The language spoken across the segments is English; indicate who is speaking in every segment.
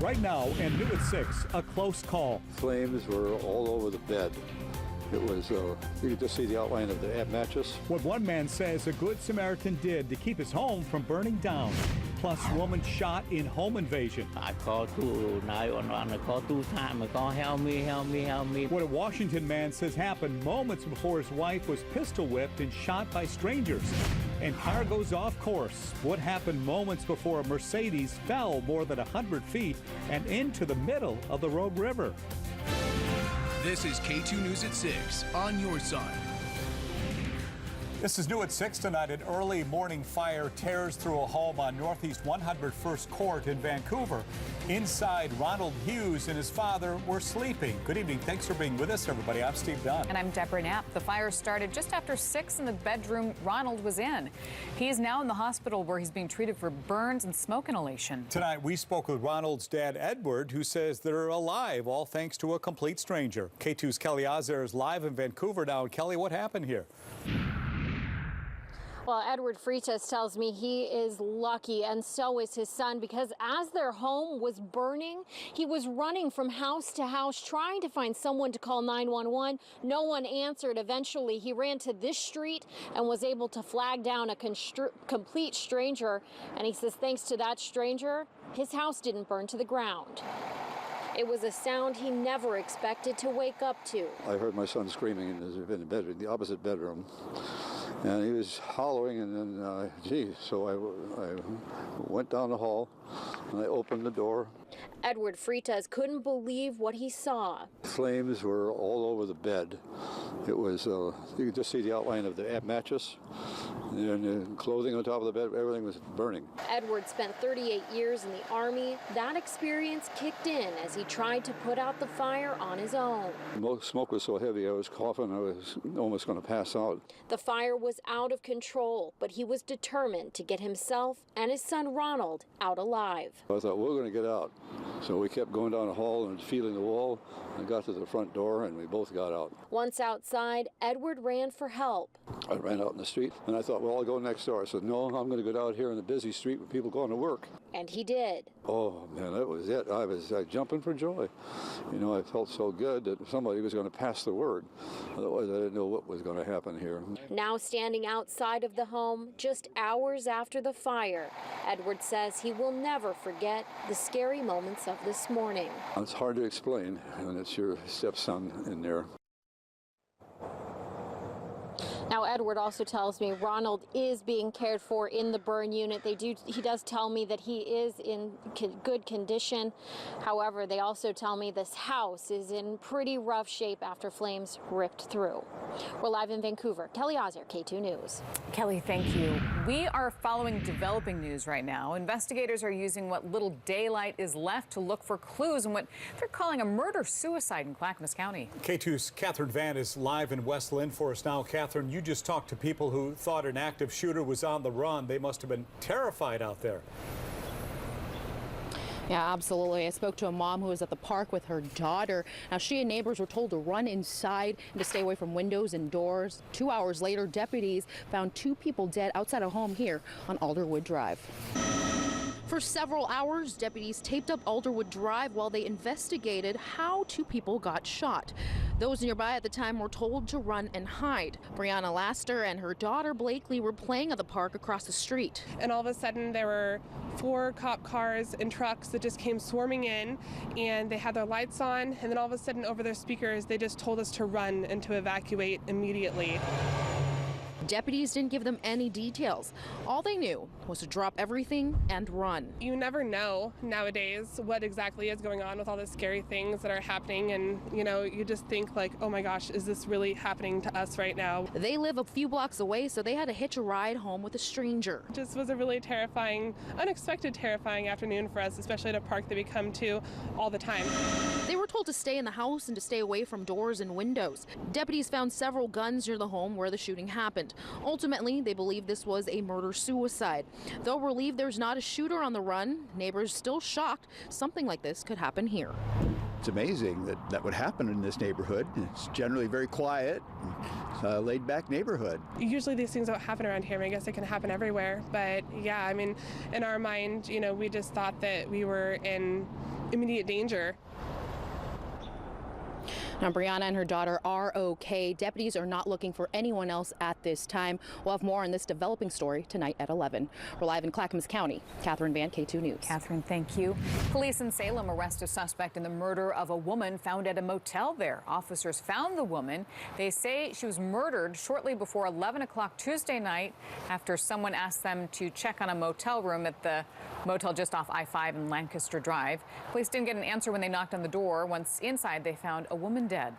Speaker 1: Right now, and new at 6, a close call.
Speaker 2: Flames were all over the bed. It was, you could just see the outline of the mattress.
Speaker 1: What one man says a good Samaritan did to keep his home from burning down. Plus, woman shot in home invasion.
Speaker 3: I called 911. I called 2 times. I called, help me, help me, help me.
Speaker 1: What a Washington man says happened moments before his wife was pistol whipped and shot by strangers. And car goes off course. What happened moments before a Mercedes fell more than 100 feet and into the middle of the Rogue River.
Speaker 4: This is K2 News at 6 on your side.
Speaker 1: This is new at 6 tonight. An early morning fire tears through a home on Northeast 101st Court in Vancouver. Inside, Ronald Hughes and his father were sleeping. Good evening. Thanks for being with us, everybody. I'm Steve Dunn.
Speaker 5: And I'm Deborah Knapp. The fire started just after 6 in the bedroom Ronald was in. He is now in the hospital where he's being treated for burns and smoke inhalation.
Speaker 1: Tonight, we spoke with Ronald's dad, Edward, who says they're alive, all thanks to a complete stranger. K2's Kelly Ozer is live in Vancouver now. And Kelly, what happened here?
Speaker 6: Well, Edward Freitas tells me he is lucky, and so is his son, because as their home was burning, he was running from house to house trying to find someone to call 911. No one answered. Eventually, he ran to this street and was able to flag down a complete stranger. And he says thanks to that stranger, his house didn't burn to the ground. It was a sound he never expected to wake up to.
Speaker 2: I heard my son screaming in the bedroom, the opposite bedroom. And he was hollering, and then, so I went down the hall, and I opened the door.
Speaker 6: Edward Freitas couldn't believe what he saw.
Speaker 2: Flames were all over the bed. It was, you could just see the outline of the mattress, and the clothing on top of the bed, everything was burning.
Speaker 6: Edward spent 38 years in the Army. That experience kicked in as he tried to put out the fire on his own.
Speaker 2: The smoke was so heavy, I was coughing, I was almost going to pass out.
Speaker 6: The fire was out of control, but he was determined to get himself and his son Ronald out alive.
Speaker 2: I thought, we're going to get out. So we kept going down the hall and feeling the wall. I got to the front door, and we both got out.
Speaker 6: Once outside, Edward ran for help.
Speaker 2: I ran out in the street, and I thought, well, I'll go next door. I said, no, I'm going to go down here in the busy street with people going to work.
Speaker 6: And he did.
Speaker 2: Oh, man, that was it. I was jumping for joy. You know, I felt so good that somebody was going to pass the word. Otherwise, I didn't know what was going to happen here.
Speaker 6: Now standing outside of the home, just hours after the fire, Edward says he will never forget the scary moments of this morning.
Speaker 2: It's hard to explain when it's your stepson in there.
Speaker 6: Now, Edward also tells me Ronald is being cared for in the burn unit. He does tell me that he is in good condition. However, they also tell me this house is in pretty rough shape after flames ripped through. We're live in Vancouver. Kelly Ozer, K2 News.
Speaker 5: Kelly, thank you. We are following developing news right now. Investigators are using what little daylight is left to look for clues in what they're calling a murder-suicide in Clackamas County.
Speaker 1: K2's Catherine Van is live in West Lynn for us now. Catherine, you just talked to people who thought an active shooter was on the run. They must have been terrified out there.
Speaker 7: Yeah, absolutely. I spoke to a mom who was at the park with her daughter. Now, she and neighbors were told to run inside and to stay away from windows and doors. 2 hours later, deputies found 2 people dead outside a home here on Alderwood Drive. For several hours, deputies taped up Alderwood Drive while they investigated how 2 people got shot. Those nearby at the time were told to run and hide. Brianna Laster and her daughter Blakely were playing at the park across the street.
Speaker 8: And all of a sudden there were 4 cop cars and trucks that just came swarming in, and they had their lights on, and then all of a sudden over their speakers they just told us to run and to evacuate immediately.
Speaker 7: Deputies didn't give them any details. All they knew was to drop everything and run.
Speaker 8: You never know nowadays what exactly is going on with all the scary things that are happening, and you just think like, oh my gosh, is this really happening to us right now?
Speaker 7: They live a few blocks away, so they had to hitch a ride home with a stranger.
Speaker 8: It just was a really terrifying, unexpected terrifying afternoon for us, especially at a park that we come to all the time.
Speaker 7: They were told to stay in the house and to stay away from doors and windows. Deputies found several guns near the home where the shooting happened. Ultimately, they believe this was a murder-suicide. Though relieved there's not a shooter on the run, neighbors still shocked something like this could happen here.
Speaker 9: it's amazing that that would happen in this neighborhood. It's generally very quiet, laid-back neighborhood.
Speaker 8: Usually these things don't happen around here. I guess it can happen everywhere. But yeah, I mean, in our mind, you know, we just thought that we were in immediate danger.
Speaker 7: Now, Brianna and her daughter are okay. Deputies are not looking for anyone else at this time. We'll have more on this developing story tonight at 11. We're live in Clackamas County. Catherine Van, K2 News.
Speaker 5: Catherine, thank you. Police in Salem arrest a suspect in the murder of a woman found at a motel there. Officers found the woman. They say she was murdered shortly before 11 o'clock Tuesday night after someone asked them to check on a motel room at the motel just off I-5 and Lancaster Drive. Police didn't get an answer when they knocked on the door. Once inside, they found a woman dead.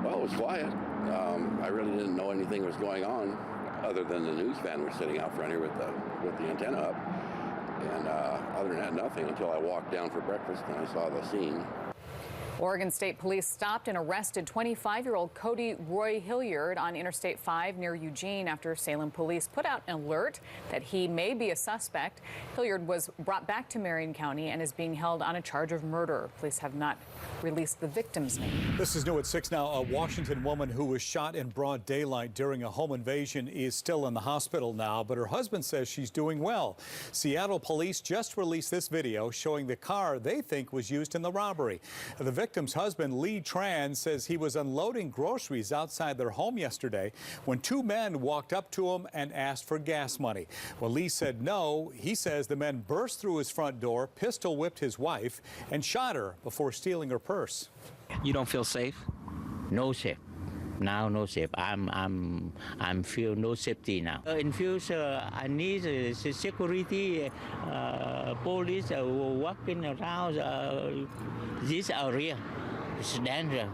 Speaker 10: Well, it was quiet. I really didn't know anything was going on other than the news van was sitting out front here with the antenna up. And other than that, nothing until I walked down for breakfast and I saw the scene.
Speaker 5: Oregon State Police stopped and arrested 25-year-old Cody Roy Hilliard on Interstate 5 near Eugene after Salem police put out an alert that he may be a suspect. Hilliard was brought back to Marion County and is being held on a charge of murder. Police have not released the victim's name.
Speaker 1: This is new at 6 now. A Washington woman who was shot in broad daylight during a home invasion is still in the hospital now, but her husband says she's doing well. Seattle police just released this video showing the car they think was used in the robbery. The victim's husband, Lee Tran, says he was unloading groceries outside their home yesterday when two men walked up to him and asked for gas money. Well, Lee said no. He says the men burst through his front door, pistol whipped his wife, and shot her before stealing her purse.
Speaker 3: You don't feel safe? No safe. Now no safe. I'm feel no safety now. In future, I need security, police walking around this area. It's dangerous.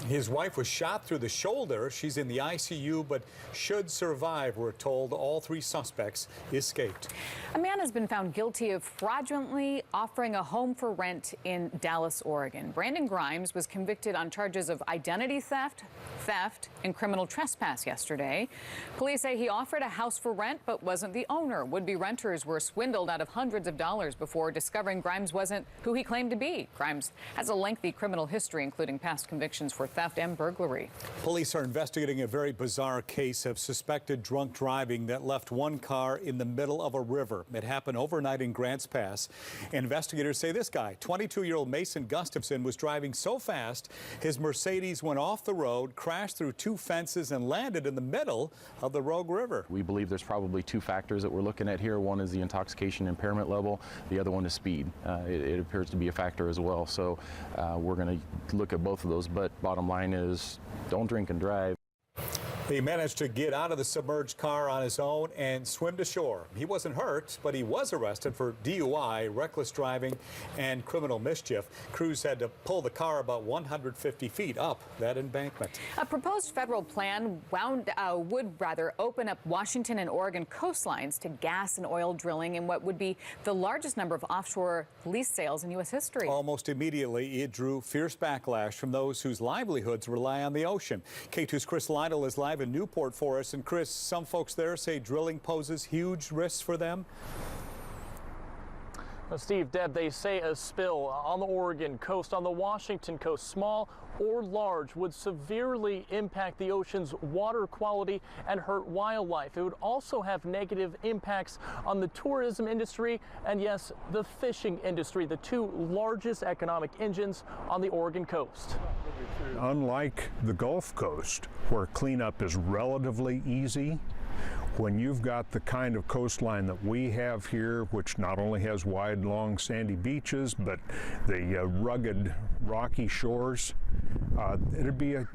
Speaker 1: His wife was shot through the shoulder. She's in the ICU, but should survive, we're told. All three suspects escaped.
Speaker 5: A man has been found guilty of fraudulently offering a home for rent in Dallas, Oregon. Brandon Grimes was convicted on charges of identity theft, and criminal trespass yesterday. Police say he offered a house for rent but wasn't the owner. Would-be renters were swindled out of hundreds of dollars before discovering Grimes wasn't who he claimed to be. Grimes has a lengthy criminal history, including past convictions for theft and burglary. Police are investigating a very bizarre case of suspected drunk driving that left one car in the middle of a river. It happened overnight in Grants Pass. Investigators say this guy, 22-year-old Mason Gustafson, was driving so fast his Mercedes went off the road, crashed through two fences, and landed in the middle of the Rogue River.
Speaker 11: We believe there's probably two factors that we're looking at here. One is the intoxication impairment level. The other one is speed. It appears to be a factor as well. So we're going to look at both of those. But bottom line is, don't drink and drive.
Speaker 1: He managed to get out of the submerged car on his own and swim to shore. He wasn't hurt, but he was arrested for DUI, reckless driving, and criminal mischief. Crews had to pull the car about 150 feet up that embankment. A proposed federal plan would open up Washington and Oregon coastlines to gas and oil drilling in what would be the largest number of offshore lease sales in U.S. history. Almost immediately, it drew fierce backlash from those whose livelihoods rely on the ocean. K2's Chris Lytle is live in Newport for us. And Chris, some folks there say drilling poses huge risks for them.
Speaker 12: Well, Steve, Deb, they say a spill on the Oregon coast, on the Washington coast, small or large, would severely impact the ocean's water quality and hurt wildlife. It would also have negative impacts on the tourism industry and, yes, the fishing industry, the two largest economic engines on the Oregon coast.
Speaker 13: Unlike the Gulf Coast, where cleanup is relatively easy, when you've got the kind of coastline that we have here, which not only has wide, long, sandy beaches, but the rugged, rocky shores, it'd be a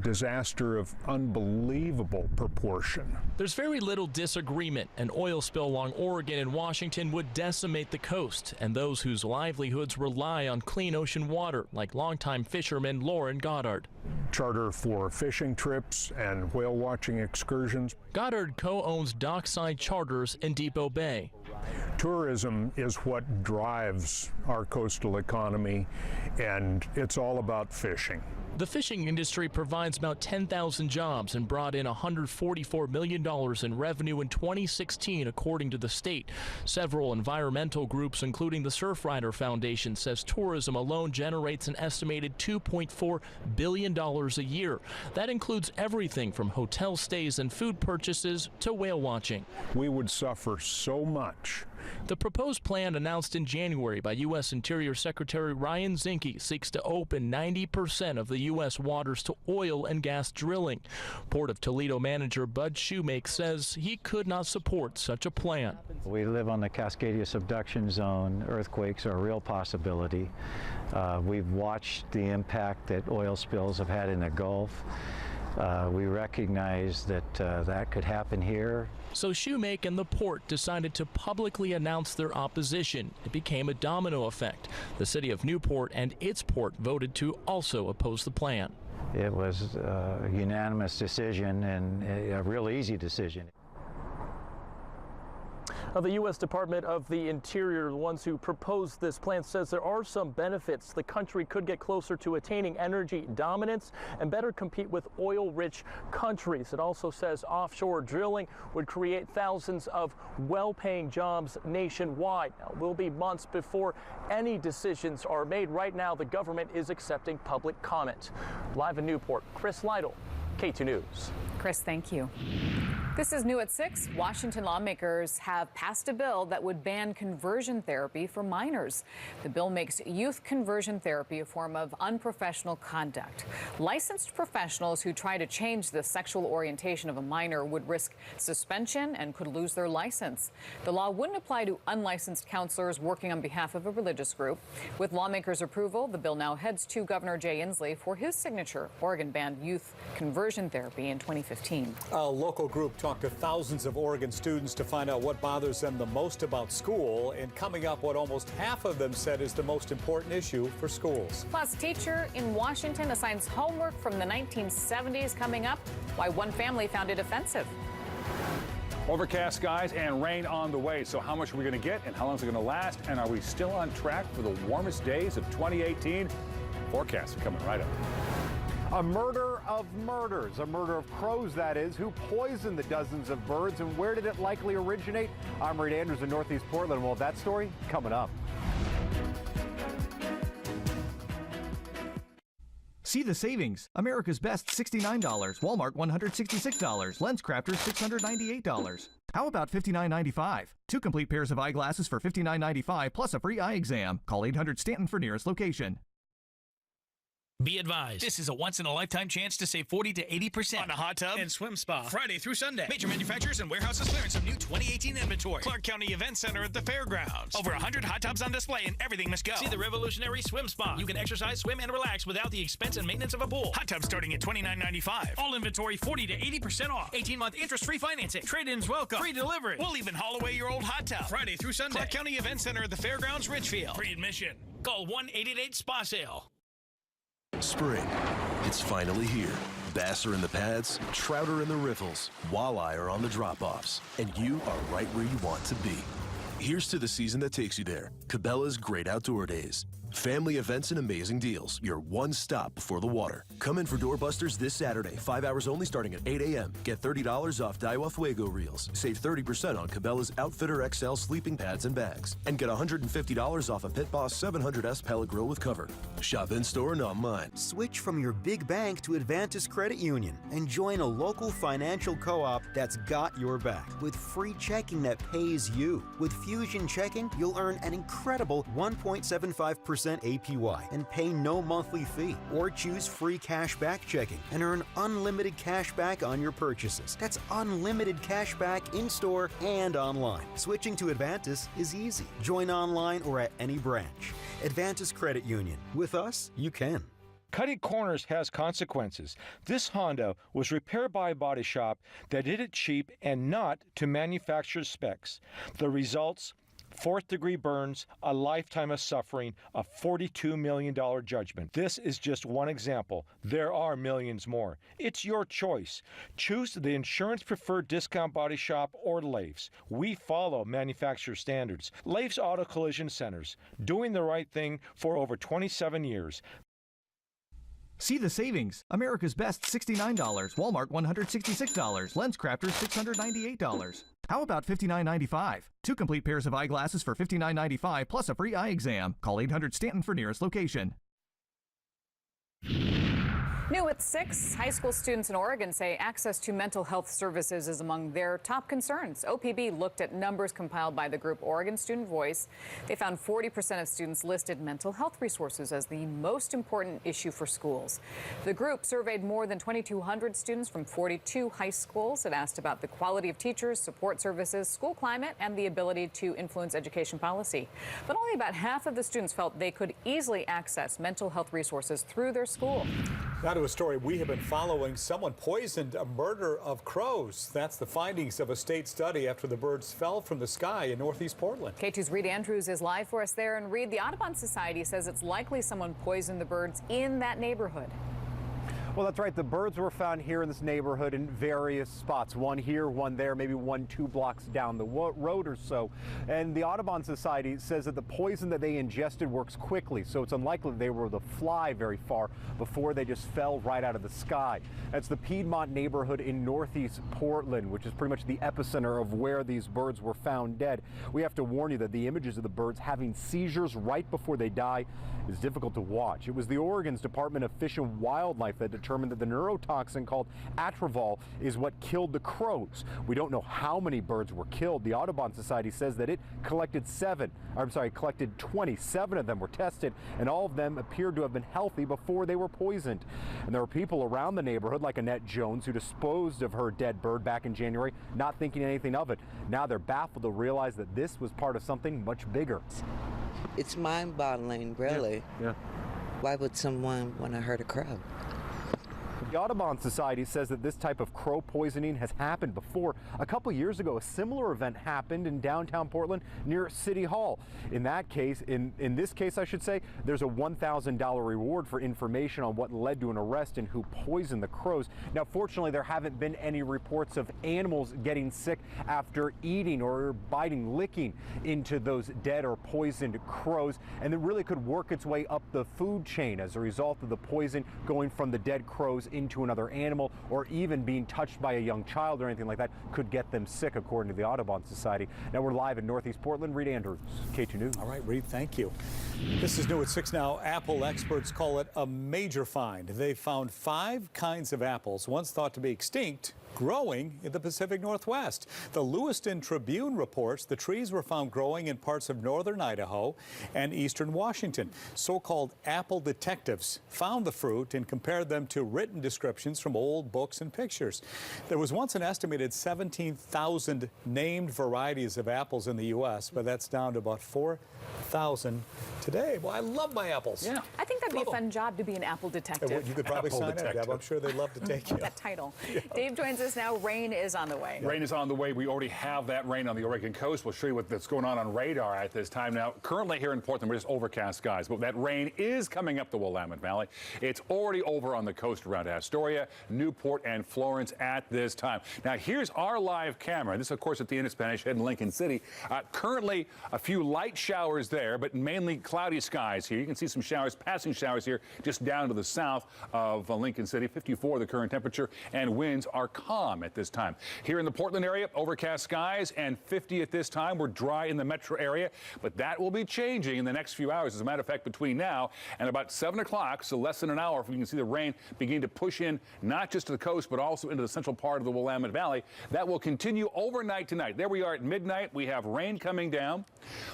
Speaker 13: disaster of unbelievable proportion.
Speaker 14: There's very little disagreement. An oil spill along Oregon and Washington would decimate the coast and those whose livelihoods rely on clean ocean water, like longtime fisherman Lauren Goddard.
Speaker 13: Charter for fishing trips and whale watching excursions.
Speaker 14: Goddard co-owns Dockside Charters in Depot Bay.
Speaker 13: Tourism is what drives our coastal economy, and it's all about fishing.
Speaker 14: The fishing industry provides about 10,000 jobs and brought in $144 million in revenue in 2016, according to the state. Several environmental groups, including the Surfrider Foundation, says tourism alone generates an estimated $2.4 billion a year. That includes everything from hotel stays and food purchases to whale watching.
Speaker 13: We would suffer so much.
Speaker 14: The proposed plan, announced in January by U.S. Interior Secretary Ryan Zinke, seeks to open 90% of the U.S. waters to oil and gas drilling. Port of Toledo manager Bud Shoemake says he could not support such a plan.
Speaker 15: We live on the Cascadia subduction zone. Earthquakes are a real possibility. We've watched the impact that oil spills have had in the Gulf. We recognize that that could happen here.
Speaker 14: So Shoemake and the port decided to publicly announce their opposition. It became a domino effect. The city of Newport and its port voted to also oppose the plan.
Speaker 15: It was a unanimous decision and a real easy decision.
Speaker 12: The U.S. Department of the Interior, the ones who proposed this plan, says there are some benefits. The country could get closer to attaining energy dominance and better compete with oil-rich countries. It also says offshore drilling would create thousands of well-paying jobs nationwide. Now, it will be months before any decisions are made. Right now, the government is accepting public comment. Live in Newport, Chris Lytle, K2 News.
Speaker 5: Chris, thank you. This is new at 6. Washington lawmakers have passed a bill that would ban conversion therapy for minors. The bill makes youth conversion therapy a form of unprofessional conduct. Licensed professionals who try to change the sexual orientation of a minor would risk suspension and could lose their license. The law wouldn't apply to unlicensed counselors working on behalf of a religious group. With lawmakers' approval, the bill now heads to Governor Jay Inslee for his signature. Oregon banned youth conversion therapy in 2015.
Speaker 1: A local group talked to thousands of Oregon students to find out what bothers them the most about school, and coming up what almost half of them said is the most important issue for schools.
Speaker 5: Plus, teacher in Washington assigns homework from the 1970s coming up, why one family found it offensive.
Speaker 16: Overcast skies and rain on the way. So how much are we going to get and how long is it going to last? And are we still on track for the warmest days of 2018? Forecasts are coming right up.
Speaker 17: A murder of murders, a murder of crows, that is. Who poisoned the dozens of birds and where did it likely originate? I'm Reed Andrews in Northeast Portland. Well, that story coming up.
Speaker 18: See the savings. America's Best $69, Walmart $166, LensCrafters $698. How about $59.95? 2 complete pairs of eyeglasses for $59.95 plus a free eye exam. Call 800-STANTON for nearest location.
Speaker 19: Be advised, this is a once-in-a-lifetime chance to save 40 to 80% on a hot tub and swim spa. Friday through Sunday. Major manufacturers and warehouses clearance some new 2018 inventory. Clark County Event Center at the fairgrounds. Over 100 hot tubs on display and everything must go. See the revolutionary swim spa. You can exercise, swim, and relax without the expense and maintenance of a pool. Hot tubs starting at $29.95. All inventory 40 to 80% off. 18-month interest-free financing. Trade-ins welcome. Free delivery. We'll even haul away your old hot tub. Friday through Sunday. Clark County Event Center at the fairgrounds, Richfield. Free admission. Call 1-888-SPA-SALE.
Speaker 20: Spring, it's finally here. Bass are in the pads, trout are in the riffles, walleye are on the drop-offs, and you are right where you want to be. Here's to the season that takes you there. Cabela's Great Outdoor Days. Family events and amazing deals. Your one stop before the water. Come in for Doorbusters this Saturday. 5 hours only starting at 8 a.m. Get $30 off Daiwa Fuego reels. Save 30% on Cabela's Outfitter XL sleeping pads and bags. And get $150 off a Pit Boss 700S pellet grill with cover. Shop in-store and online.
Speaker 21: Switch from your big bank to Advantis Credit Union and join a local financial co-op that's got your back with free checking that pays you. With Fusion Checking, you'll earn an incredible 1.75% APY and pay no monthly fee, or choose free cash back checking and earn unlimited cash back on your purchases. That's unlimited cash back in-store and online. Switching to Advantis is easy. Join online or at any branch. Advantis Credit Union. With us, you can.
Speaker 16: Cutting corners has consequences. This Honda was repaired by a body shop that did it cheap and not to manufacturer's specs. The results?
Speaker 4: Fourth-degree burns, a lifetime of suffering, a $42 million judgment. This is just one example. There are millions more. It's your choice. Choose the insurance-preferred discount body shop or Leif's. We follow manufacturer standards. Leif's Auto Collision Centers, doing the right thing for over 27 years.
Speaker 18: See the savings. America's Best $69, Walmart $166, LensCrafters $698. How about $59.95? 2 complete pairs of eyeglasses for $59.95 plus a free eye exam. Call 800-STANTON for nearest location.
Speaker 5: New at 6, high school students in Oregon say access to mental health services is among their top concerns. OPB looked at numbers compiled by the group Oregon Student Voice. They found 40% of students listed mental health resources as the most important issue for schools. The group surveyed more than 2,200 students from 42 high schools. It asked about the quality of teachers, support services, school climate, and the ability to influence education policy. But only about half of the students felt they could easily access mental health resources through their school.
Speaker 1: Now to a story we have been following. Someone poisoned a murder of crows. That's the findings of a state study after the birds fell from the sky in northeast Portland.
Speaker 5: K2's Reed Andrews is live for us there. And Reed, the Audubon Society says it's likely someone poisoned the birds in that neighborhood.
Speaker 17: Well, that's right. The birds were found here in this neighborhood in various spots. One here, one there, maybe 1-2 blocks down the road or so. And the Audubon Society says that the poison that they ingested works quickly, so it's unlikely they were able to fly very far before they just fell right out of the sky. That's the Piedmont neighborhood in northeast Portland, which is pretty much the epicenter of where these birds were found dead. We have to warn you that the images of the birds having seizures right before they die is difficult to watch. It was the Oregon's Department of Fish and Wildlife that determined that the neurotoxin called Atrevol is what killed the crows. We don't know how many birds were killed. The Audubon Society says that it collected 27 of them were tested, and all of them appeared to have been healthy before they were poisoned. And there were people around the neighborhood, like Annette Jones, who disposed of her dead bird back in January, not thinking anything of it. Now they're baffled to realize that this was part of something much bigger.
Speaker 22: It's mind-boggling, really.
Speaker 17: Yeah.
Speaker 22: Why would someone want to hurt a crow?
Speaker 17: The Audubon Society says that this type of crow poisoning has happened before. A couple years ago, a similar event happened in downtown Portland near City Hall. In that case, in this case, I should say, there's a $1,000 reward for information on what led to an arrest and who poisoned the crows. Now, fortunately, there haven't been any reports of animals getting sick after eating or biting, licking into those dead or poisoned crows, and it really could work its way up the food chain as a result of the poison going from the dead crows into another animal, or even being touched by a young child or anything like that could get them sick, according to the Audubon Society. Now we're live in northeast Portland. Reed Andrews, K2 News.
Speaker 1: All right, Reed, thank you. This is New at 6 now. Apple experts call it a major find. They found 5 kinds of apples, once thought to be extinct, growing in the Pacific Northwest. The Lewiston Tribune reports the trees were found growing in parts of northern Idaho and eastern Washington. So-called apple detectives found the fruit and compared them to written descriptions from old books and pictures. There was once an estimated 17,000 named varieties of apples in the U.S., but that's down to about 4,000 today. Well, I love my apples.
Speaker 5: Yeah. I think that'd be a fun job to be an apple detective.
Speaker 1: You could probably sign up, Deb. I'm sure they'd love to take you.
Speaker 5: That title. Yeah. Dave joins us now. Rain is on the way.
Speaker 16: Rain is on the way. We already have that rain on the Oregon coast. We'll show you what's going on radar at this time now. Currently here in Portland, we're just overcast skies, but that rain is coming up the Willamette Valley. It's already over on the coast around Astoria, Newport, and Florence at this time. Now, here's our live camera. This, of course, at the Inn at Spanish Head in Lincoln City. Currently, a few light showers there, but mainly cloudy skies here. You can see some showers, passing showers here, just down to the south of Lincoln City. 54 the current temperature, and winds are calm at this time. Here in the Portland area, overcast skies and 50 at this time. We're dry in the metro area, but that will be changing in the next few hours. As a matter of fact, between now and about 7 o'clock, so less than an hour, we can see the rain begin to push in, not just to the coast, but also into the central part of the Willamette Valley. That will continue overnight tonight. There we are at midnight. We have rain coming down.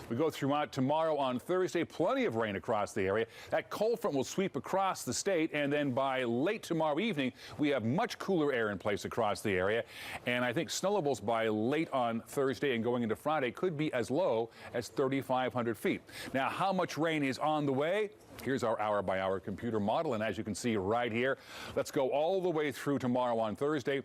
Speaker 16: We go throughout tomorrow on Thursday, plenty of rain across the area. That cold front will sweep across the state, and then by late tomorrow evening, we have much cooler air in place across the area. And I think snow levels by late on Thursday and going into Friday could be as low as 3,500 feet. Now, how much rain is on the way? Here's our hour-by-hour computer model, and as you can see right here, let's go all the way through tomorrow on Thursday.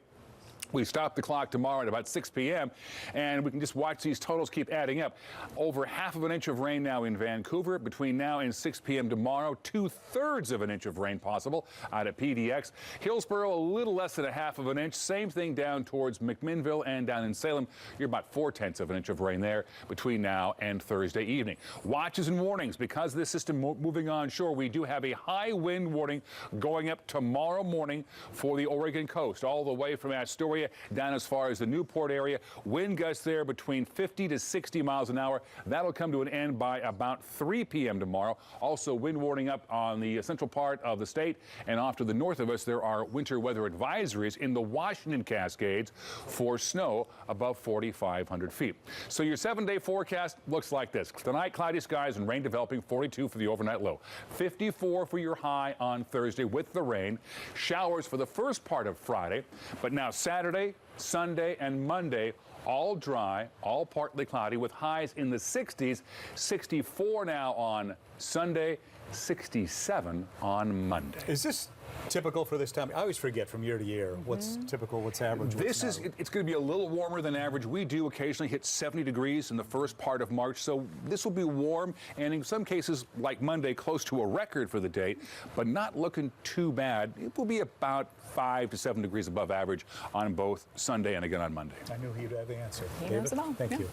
Speaker 16: We stop the clock tomorrow at about 6 p.m. and we can just watch these totals keep adding up. Over ½ of an inch of rain now in Vancouver. Between now and 6 p.m. tomorrow, 2/3 of an inch of rain possible out at PDX. Hillsborough, a little less than ½ of an inch. Same thing down towards McMinnville and down in Salem. You're about 4/10 of an inch of rain there between now and Thursday evening. Watches and warnings. Because of this system moving onshore, we do have a high wind warning going up tomorrow morning for the Oregon coast, all the way from Astoria down as far as the Newport area. Wind gusts there between 50 to 60 miles an hour. That'll come to an end by about 3 p.m. tomorrow. Also, wind warning up on the central part of the state, and off to the north of us, there are winter weather advisories in the Washington Cascades for snow above 4,500 feet. So your 7-day forecast looks like this. Tonight, cloudy skies and rain developing, 42 for the overnight low. 54 for your high on Thursday with the rain. Showers for the first part of Friday, but now Saturday, Sunday, and Monday, all dry, all partly cloudy with highs in the 60s. 64 now on Sunday, 67 on Monday.
Speaker 1: Is this typical for this time? I always forget from year to year what's typical, what's average.
Speaker 16: It's going to be a little warmer than average. We do occasionally hit 70 degrees in the first part of March, so this will be warm, and in some cases, like Monday, close to a record for the date, but not looking too bad. It will be about 5 to 7 degrees above average on both Sunday and again on Monday.
Speaker 1: I knew he'd have the answer.
Speaker 5: He
Speaker 1: David,
Speaker 5: knows it all.
Speaker 1: thank you.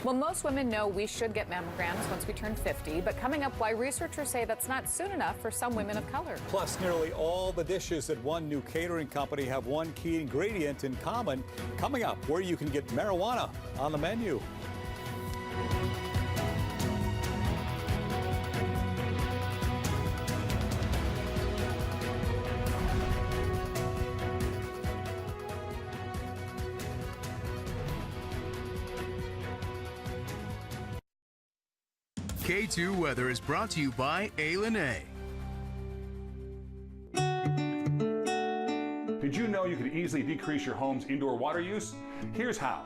Speaker 5: Well, most women know we should get mammograms once we turn 50, but coming up, why researchers say that's not soon enough for some women of color.
Speaker 1: Plus, nearly all the dishes at one new catering company have one key ingredient in common. Coming up, where you can get marijuana on the menu.
Speaker 2: K2 Weather is brought to you by A.
Speaker 16: Did you know you could easily decrease your home's indoor water use? Here's how.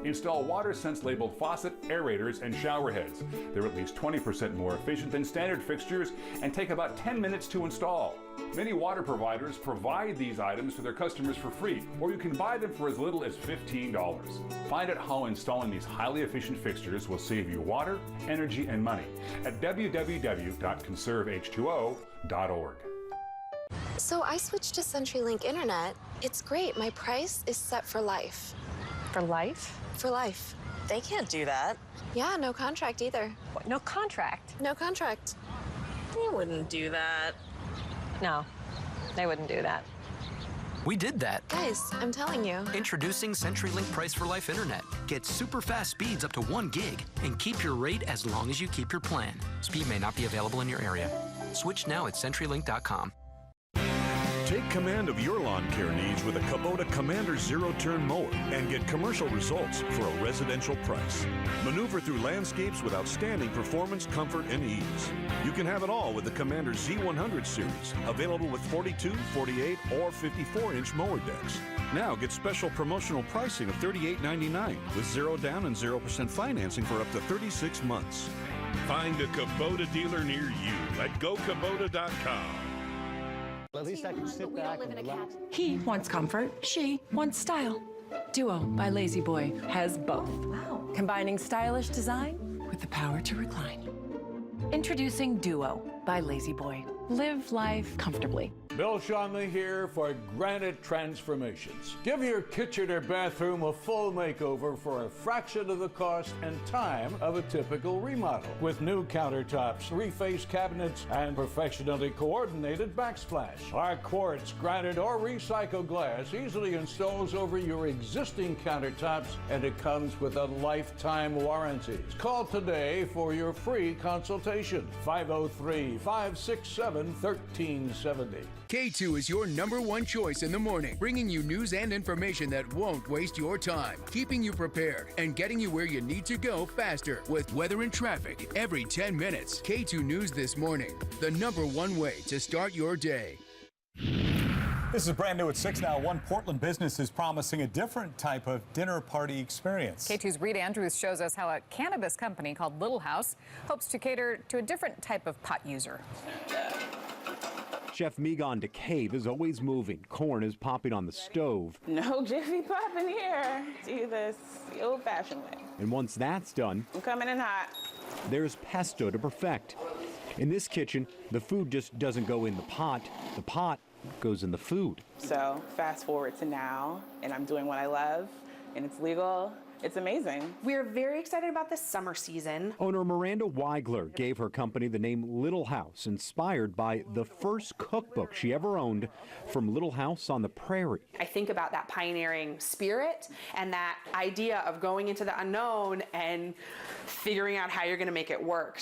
Speaker 16: Install WaterSense labeled faucet, aerators, and shower heads. They're at least 20% more efficient than standard fixtures and take about 10 minutes to install. Many water providers provide these items to their customers for free, or you can buy them for as little as $15. Find out how installing these highly efficient fixtures will save you water, energy, and money at www.conserveh2o.org.
Speaker 6: So I switched to CenturyLink Internet. It's great. My price is set for life.
Speaker 23: For life?
Speaker 6: For life.
Speaker 23: They can't do that.
Speaker 6: Yeah, no contract either.
Speaker 23: What, no contract?
Speaker 6: No contract.
Speaker 23: They wouldn't do that. No, they wouldn't do that.
Speaker 24: We did that.
Speaker 6: Guys, I'm telling you.
Speaker 24: Introducing CenturyLink Price for Life Internet. Get super fast speeds up to 1 gig and keep your rate as long as you keep your plan. Speed may not be available in your area. Switch now at CenturyLink.com.
Speaker 25: Take command of your lawn care needs with a Kubota Commander zero-turn mower and get commercial results for a residential price. Maneuver through landscapes with outstanding performance, comfort, and ease. You can have it all with the Commander Z100 series, available with 42, 48, or 54-inch mower decks. Now get special promotional pricing of $38.99 with 0 down and 0% financing for up to 36 months. Find a Kubota dealer near you at GoKubota.com.
Speaker 26: At least I can sit back and relax.
Speaker 27: He wants comfort, she wants style. Duo by Lazy Boy has both. Wow. Combining stylish design with the power to recline. Introducing Duo by Lazy Boy. Live life comfortably.
Speaker 28: Bill Shonley here for Granite Transformations. Give your kitchen or bathroom a full makeover for a fraction of the cost and time of a typical remodel. With new countertops, refaced cabinets, and professionally coordinated backsplash. Our quartz, granite, or recycled glass easily installs over your existing countertops, and it comes with a lifetime warranty. Call today for your free consultation. 503-567-1370.
Speaker 2: K2 is your #1 choice in the morning, bringing you news and information that won't waste your time, keeping you prepared, and getting you where you need to go faster with weather and traffic every 10 minutes. K2 News This Morning, the #1 way to start your day.
Speaker 1: This is brand new at 6 now. One Portland business is promising a different type of dinner party experience.
Speaker 5: K2's Reed Andrews shows us how a cannabis company called Little House hopes to cater to a different type of pot user.
Speaker 17: Chef Megan DeCave is always moving. Corn is popping on the stove.
Speaker 3: No Jiffy Pop in here. Do this the old-fashioned way.
Speaker 17: And once that's done,
Speaker 3: I'm coming in hot.
Speaker 17: there's pesto to perfect. In this kitchen, the food just doesn't go in the pot goes in the food.
Speaker 3: So fast forward to now, and I'm doing what I love, and it's legal. It's amazing.
Speaker 7: We're very excited about this summer season.
Speaker 17: Owner Miranda Weigler gave her company the name Little House, inspired by the first cookbook she ever owned from Little House on the Prairie.
Speaker 7: I think about that pioneering spirit and that idea of going into the unknown and figuring out how you're going to make it work.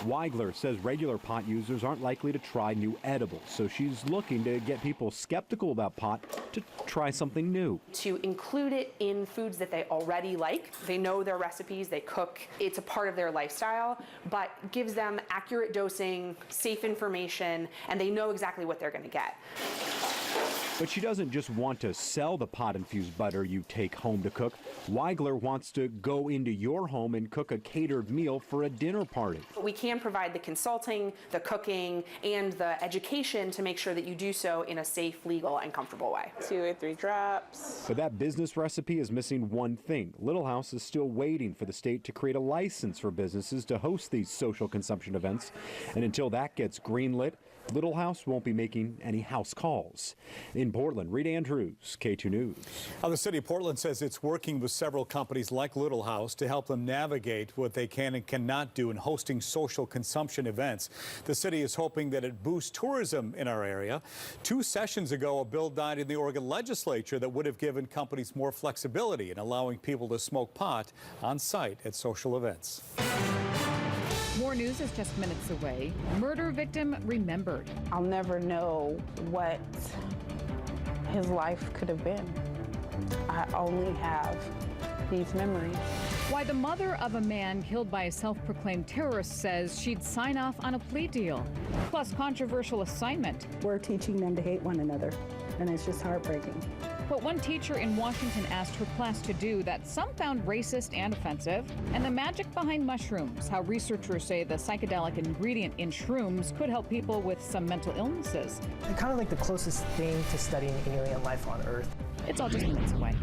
Speaker 17: Weigler says regular pot users aren't likely to try new edibles, so she's looking to get people skeptical about pot to try something new.
Speaker 7: To include it in foods that they already like. They know their recipes, they cook. It's a part of their lifestyle, but gives them accurate dosing, safe information, and they know exactly what they're going to get.
Speaker 17: But she doesn't just want to sell the pot-infused butter you take home to cook. Weigler wants to go into your home and cook a catered meal for a dinner party.
Speaker 7: We can provide the consulting, the cooking, and the education to make sure that you do so in a safe, legal, and comfortable way.
Speaker 3: 2 or 3 drops.
Speaker 17: But that business recipe is missing one thing. Little House is still waiting for the state to create a license for businesses to host these social consumption events. And until that gets greenlit, Little House won't be making any house calls. In Portland, Reed Andrews, K2 News.
Speaker 1: The city of Portland says it's working with several companies like Little House to help them navigate what they can and cannot do in hosting social consumption events. The city is hoping that it boosts tourism in our area. 2 sessions ago, a bill died in the Oregon legislature that would have given companies more flexibility in allowing people to smoke pot on site at social events.
Speaker 5: More news is just minutes away. Murder victim remembered.
Speaker 3: I'll never know what his life could have been. I only have these memories.
Speaker 5: Why the mother of a man killed by a self-proclaimed terrorist says she'd sign off on a plea deal. Plus, controversial assignment.
Speaker 8: We're teaching them to hate one another, and it's just heartbreaking.
Speaker 5: What one teacher in Washington asked her class to do that some found racist and offensive, and the magic behind mushrooms, how researchers say the psychedelic ingredient in shrooms could help people with some mental illnesses.
Speaker 9: They're kind of like the closest thing to studying alien life on Earth.
Speaker 5: It's all just minutes away.